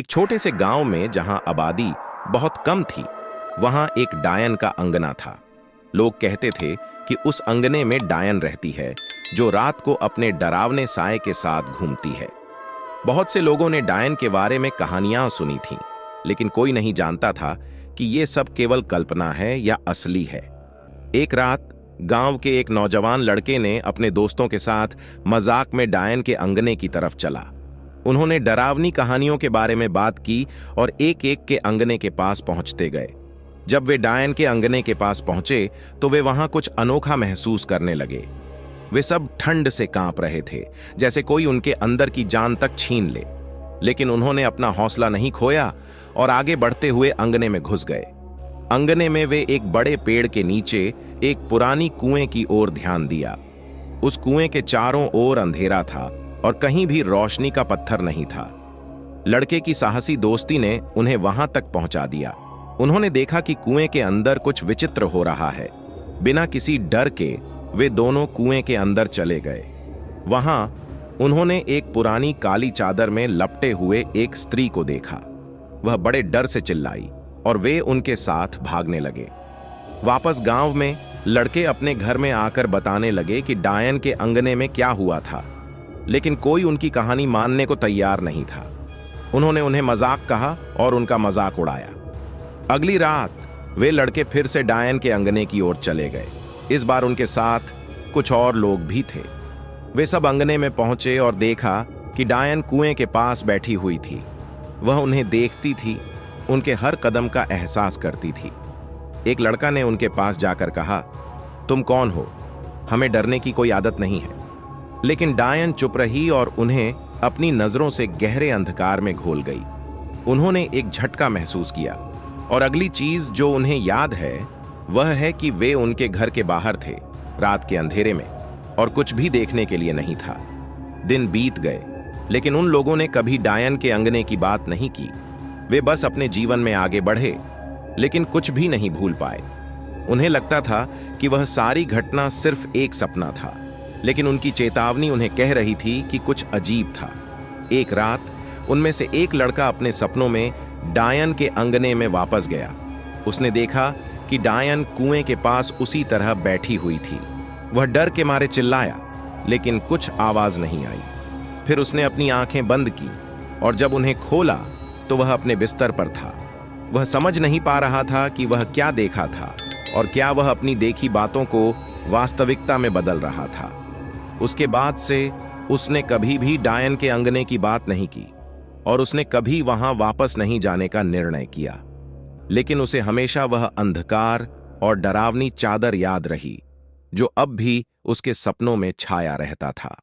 एक छोटे से गांव में जहां आबादी बहुत कम थी, वहां एक डायन का अंगना था। लोग कहते थे कि उस अंगने में डायन रहती है जो रात को अपने डरावने साए के साथ घूमती है। बहुत से लोगों ने डायन के बारे में कहानियां सुनी थीं, लेकिन कोई नहीं जानता था कि ये सब केवल कल्पना है या असली है। एक रात गांव के एक नौजवान लड़के ने अपने दोस्तों के साथ मजाक में डायन के अंगने की तरफ चला। उन्होंने डरावनी कहानियों के बारे में बात की और एक एक के अंगने के पास पहुंचते गए। जब वे डायन के अंगने के पास पहुंचे तो वे वहां कुछ अनोखा महसूस करने लगे। वे सब ठंड से कांप रहे थे, जैसे कोई उनके अंदर की जान तक छीन ले। लेकिन उन्होंने अपना हौसला नहीं खोया और आगे बढ़ते हुए अंगने में घुस गए। अंगने में वे एक बड़े पेड़ के नीचे एक पुरानी कुएं की ओर ध्यान दिया। उस कुएं के चारों ओर अंधेरा था और कहीं भी रोशनी का पत्थर नहीं था। लड़के की साहसी दोस्ती ने उन्हें वहां तक पहुंचा दिया। उन्होंने देखा कि कुएं के अंदर कुछ विचित्र हो रहा है। बिना किसी डर के वे दोनों कुएं के अंदर चले गए। वहां उन्होंने एक पुरानी काली चादर में लपटे हुए एक स्त्री को देखा। वह बड़े डर से चिल्लाई और वे उनके साथ भागने लगे। वापस गांव में लड़के अपने घर में आकर बताने लगे कि डायन के अंगने में क्या हुआ था, लेकिन कोई उनकी कहानी मानने को तैयार नहीं था। उन्होंने उन्हें मजाक कहा और उनका मजाक उड़ाया। अगली रात वे लड़के फिर से डायन के अंगने की ओर चले गए। इस बार उनके साथ कुछ और लोग भी थे। वे सब अंगने में पहुंचे और देखा कि डायन कुएं के पास बैठी हुई थी। वह उन्हें देखती थी, उनके हर कदम का एहसास करती थी। एक लड़का ने उनके पास जाकर कहा, तुम कौन हो? हमें डरने की कोई आदत नहीं है। लेकिन डायन चुप रही और उन्हें अपनी नजरों से गहरे अंधकार में घोल गई। उन्होंने एक झटका महसूस किया और अगली चीज जो उन्हें याद है वह है कि वे उनके घर के बाहर थे, रात के अंधेरे में, और कुछ भी देखने के लिए नहीं था। दिन बीत गए, लेकिन उन लोगों ने कभी डायन के अंगने की बात नहीं की। वे बस अपने जीवन में आगे बढ़े, लेकिन कुछ भी नहीं भूल पाए। उन्हें लगता था कि वह सारी घटना सिर्फ एक सपना था, लेकिन उनकी चेतावनी उन्हें कह रही थी कि कुछ अजीब था। एक रात उनमें से एक लड़का अपने सपनों में डायन के अंगने में वापस गया। उसने देखा कि डायन कुएं के पास उसी तरह बैठी हुई थी। वह डर के मारे चिल्लाया, लेकिन कुछ आवाज नहीं आई। फिर उसने अपनी आंखें बंद की और जब उन्हें खोला तो वह अपने बिस्तर पर था। वह समझ नहीं पा रहा था कि वह क्या देखा था और क्या वह अपनी देखी बातों को वास्तविकता में बदल रहा था। उसके बाद से उसने कभी भी डायन के अंगने की बात नहीं की और उसने कभी वहां वापस नहीं जाने का निर्णय किया। लेकिन उसे हमेशा वह अंधकार और डरावनी चादर याद रही, जो अब भी उसके सपनों में छाया रहता था।